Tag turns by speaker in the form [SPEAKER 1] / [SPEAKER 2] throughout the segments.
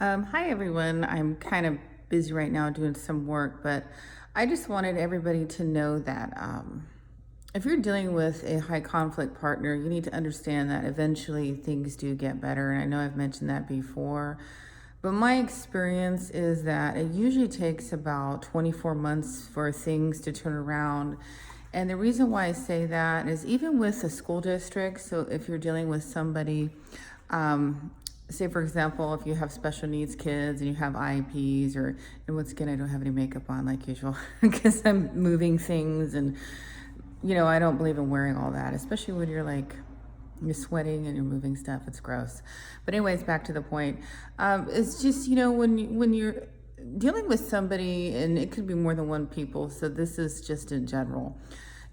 [SPEAKER 1] Hi everyone. I'm kind of busy right now doing some work, but I just wanted everybody to know that if you're dealing with a high conflict partner, you need to understand that eventually things do get better. And I know I've mentioned that before, but my experience is that it usually takes about 24 months for things to turn around. And the reason why I say that is even with the school district, so if you're dealing with somebody, um, say for example, if you have special needs kids and you have IEPs, or and once again I don't have any makeup on like usual because I'm moving things, and I don't believe in wearing all that, especially when you're sweating and you're moving stuff. It's gross. But anyways, back to the point. It's just when you're dealing with somebody, and it could be more than one people, so this is just in general.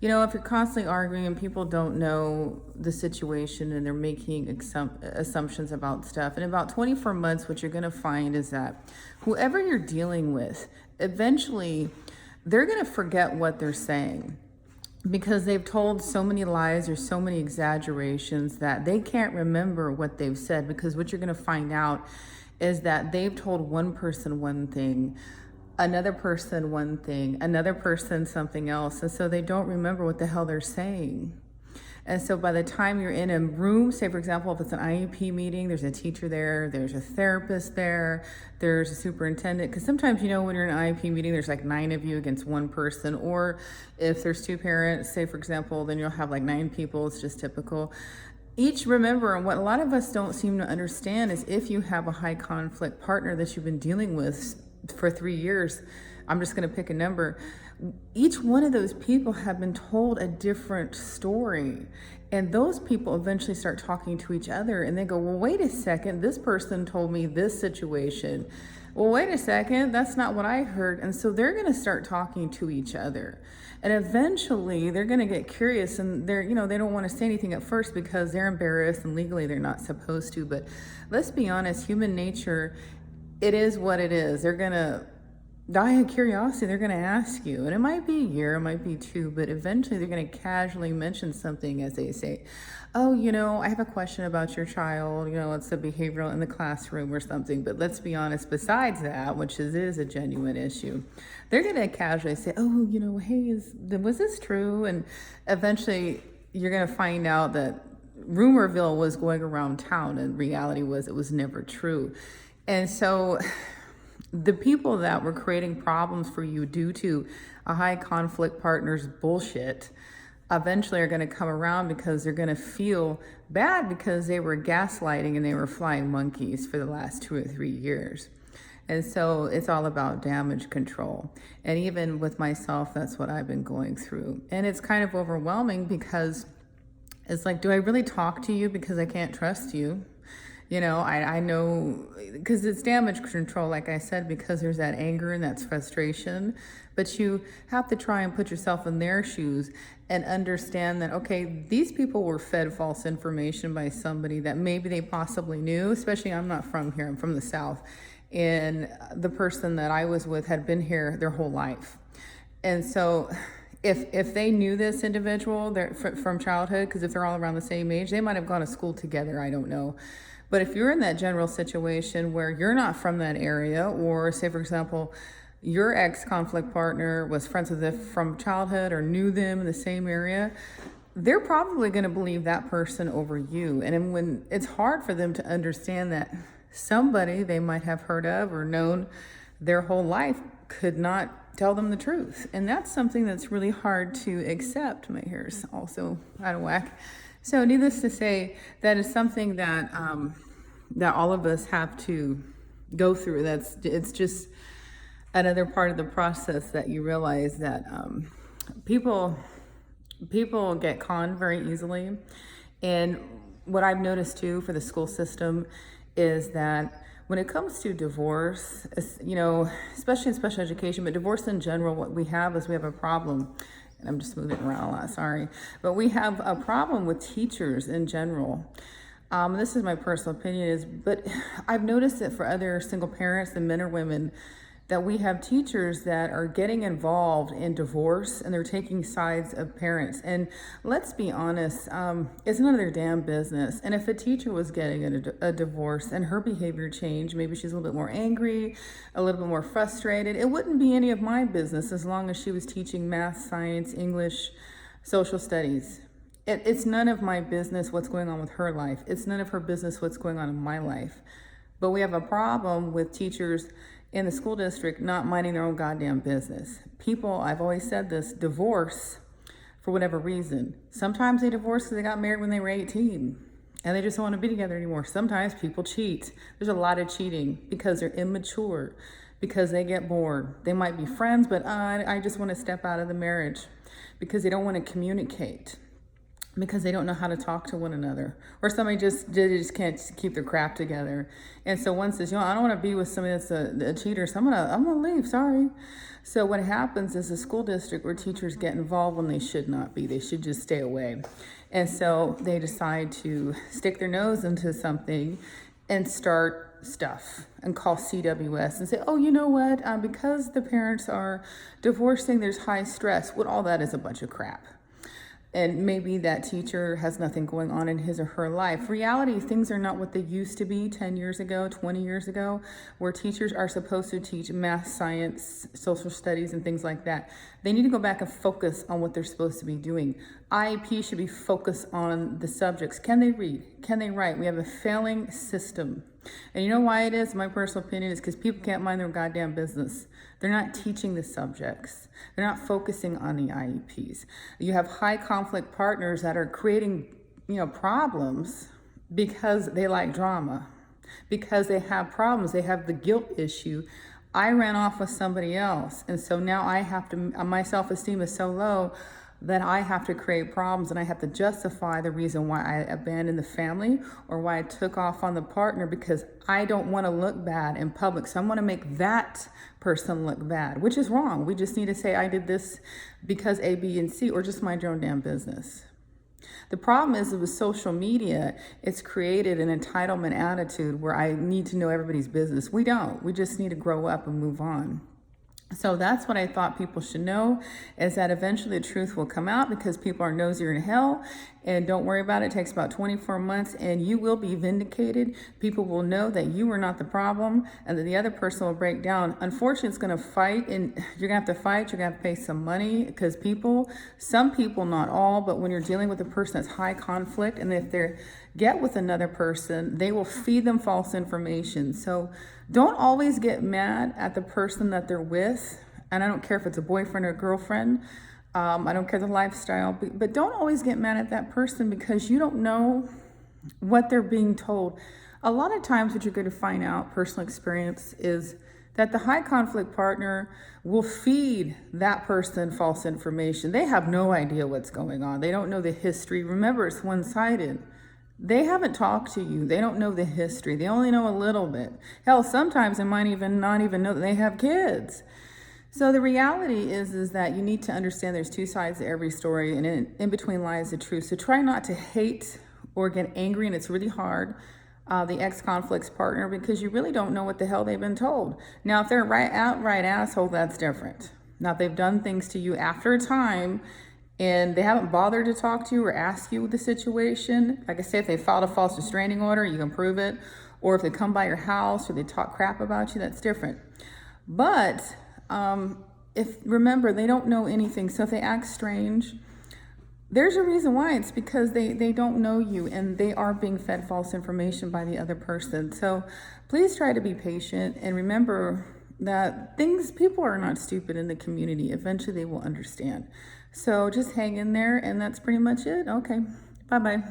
[SPEAKER 1] If you're constantly arguing and people don't know the situation and they're making assumptions about stuff, in about 24 months, what you're going to find is that whoever you're dealing with, eventually they're going to forget what they're saying because they've told so many lies or so many exaggerations that they can't remember what they've said. Because what you're going to find out is that they've told one person one thing, another person one thing, another person something else, and so they don't remember what the hell they're saying. And so by the time you're in a room, say for example, if it's an IEP meeting, there's a teacher there, there's a therapist there, there's a superintendent, because sometimes when you're in an IEP meeting, there's like 9 of you against one person, or if there's 2 parents, say for example, then you'll have like 9 people. It's just typical. Remember, and what a lot of us don't seem to understand is if you have a high conflict partner that you've been dealing with for 3 years, I'm just going to pick a number. Each one of those people have been told a different story. And those people eventually start talking to each other and they go, well, wait a second, this person told me this situation. Well, wait a second, that's not what I heard. And so they're going to start talking to each other. And eventually they're going to get curious, and they don't want to say anything at first because they're embarrassed and legally they're not supposed to. But let's be honest, human nature, it is what it is. They're going to die of curiosity. They're going to ask you, and it might be a year, it might be 2, but eventually they're going to casually mention something as they say, oh, I have a question about your child, it's the behavioral in the classroom or something. But let's be honest, besides that, which is a genuine issue, they're going to casually say, oh, hey, was this true? And eventually you're going to find out that rumorville was going around town, and reality was it was never true. And so the people that were creating problems for you due to a high conflict partner's bullshit eventually are going to come around because they're going to feel bad because they were gaslighting and they were flying monkeys for the last 2 or 3 years. And so it's all about damage control. And even with myself, that's what I've been going through. And it's kind of overwhelming because it's like, do I really talk to you because I can't trust you? I know, because it's damage control, like I said, because there's that anger and that's frustration. But you have to try and put yourself in their shoes and understand that, okay, these people were fed false information by somebody that maybe they possibly knew, especially I'm not from here, I'm from the South. And the person that I was with had been here their whole life. And so if they knew this individual from childhood, because if they're all around the same age, they might have gone to school together, I don't know. But if you're in that general situation where you're not from that area, or say, for example, your ex-conflict partner was friends with them from childhood or knew them in the same area, they're probably going to believe that person over you. And when it's hard for them to understand that somebody they might have heard of or known their whole life could not tell them the truth. And that's something that's really hard to accept. My hair is also out of whack. So needless to say, that is something that that all of us have to go through. It's just another part of the process that you realize that people get conned very easily. And what I've noticed too for the school system is that when it comes to divorce, especially in special education, but divorce in general, what we have is we have a problem. And I'm just moving around a lot, sorry. But we have a problem with teachers in general. This is my personal opinion, but I've noticed it for other single parents, the men or women, that we have teachers that are getting involved in divorce and they're taking sides of parents. And let's be honest, it's none of their damn business. And if a teacher was getting a divorce and her behavior changed, maybe she's a little bit more angry, a little bit more frustrated, it wouldn't be any of my business as long as she was teaching math, science, English, social studies. It's none of my business what's going on with her life. It's none of her business what's going on in my life. But we have a problem with teachers in the school district not minding their own goddamn business. People, I've always said this, divorce for whatever reason. Sometimes they divorce because they got married when they were 18 and they just don't want to be together anymore. Sometimes people cheat. There's a lot of cheating because they're immature, because they get bored. They might be friends, but I just want to step out of the marriage, because they don't want to communicate, because they don't know how to talk to one another, or somebody they just can't keep their crap together. And so one says, I don't want to be with somebody that's a cheater, so I'm gonna leave, sorry. So what happens is a school district where teachers get involved when they should not be. They should just stay away. And so they decide to stick their nose into something and start stuff and call CWS and say, oh, you know what, because the parents are divorcing, there's high stress. Well, all that is a bunch of crap. And maybe that teacher has nothing going on in his or her life. Reality, things are not what they used to be 10 years ago, 20 years ago, where teachers are supposed to teach math, science, social studies, and things like that. They need to go back and focus on what they're supposed to be doing. IEP should be focused on the subjects. Can they read? Can they write? We have a failing system. And you know why it is? My personal opinion is because people can't mind their goddamn business. They're not teaching the subjects. They're not focusing on the IEPs. You have high conflict partners that are creating, problems because they like drama, because they have problems. They have the guilt issue. I ran off with somebody else, and so now I have to, my self-esteem is so low that I have to create problems, and I have to justify the reason why I abandoned the family or why I took off on the partner, because I don't want to look bad in public. So I want to make that person look bad, which is wrong. We just need to say I did this because A, B, and C, or just mind your own damn business. The problem is with social media, it's created an entitlement attitude where I need to know everybody's business. We don't. We just need to grow up and move on. So that's what I thought people should know, is that eventually the truth will come out, because people are nosier in hell. And don't worry about it. It takes about 24 months and you will be vindicated. People will know that you were not the problem and that the other person will break down. Unfortunately, it's going to fight, and you're going to have to fight. You're going to have to pay some money, because some people, not all, but when you're dealing with a person that's high conflict, and if they get with another person, they will feed them false information. So don't always get mad at the person that they're with. And I don't care if it's a boyfriend or a girlfriend. I don't care the lifestyle, but don't always get mad at that person, because you don't know what they're being told. A lot of times what you're going to find out, personal experience, is that the high conflict partner will feed that person false information. They have no idea what's going on. They don't know the history. Remember, it's one-sided. They haven't talked to you. They don't know the history. They only know a little bit. Hell, sometimes they might even not even know that they have kids. So the reality is that you need to understand there's two sides to every story, and in between lies the truth. So try not to hate or get angry, and it's really hard, the ex-conflict's partner, because you really don't know what the hell they've been told. Now, if they're a outright asshole, that's different. Now, if they've done things to you after a time and they haven't bothered to talk to you or ask you the situation, like I said, if they filed a false restraining order, you can prove it. Or if they come by your house or they talk crap about you, that's different. But remember, they don't know anything. So if they act strange, there's a reason why. It's because they don't know you, and they are being fed false information by the other person. So please try to be patient, and remember that people are not stupid in the community. Eventually they will understand. So just hang in there, and that's pretty much it. Okay, bye-bye.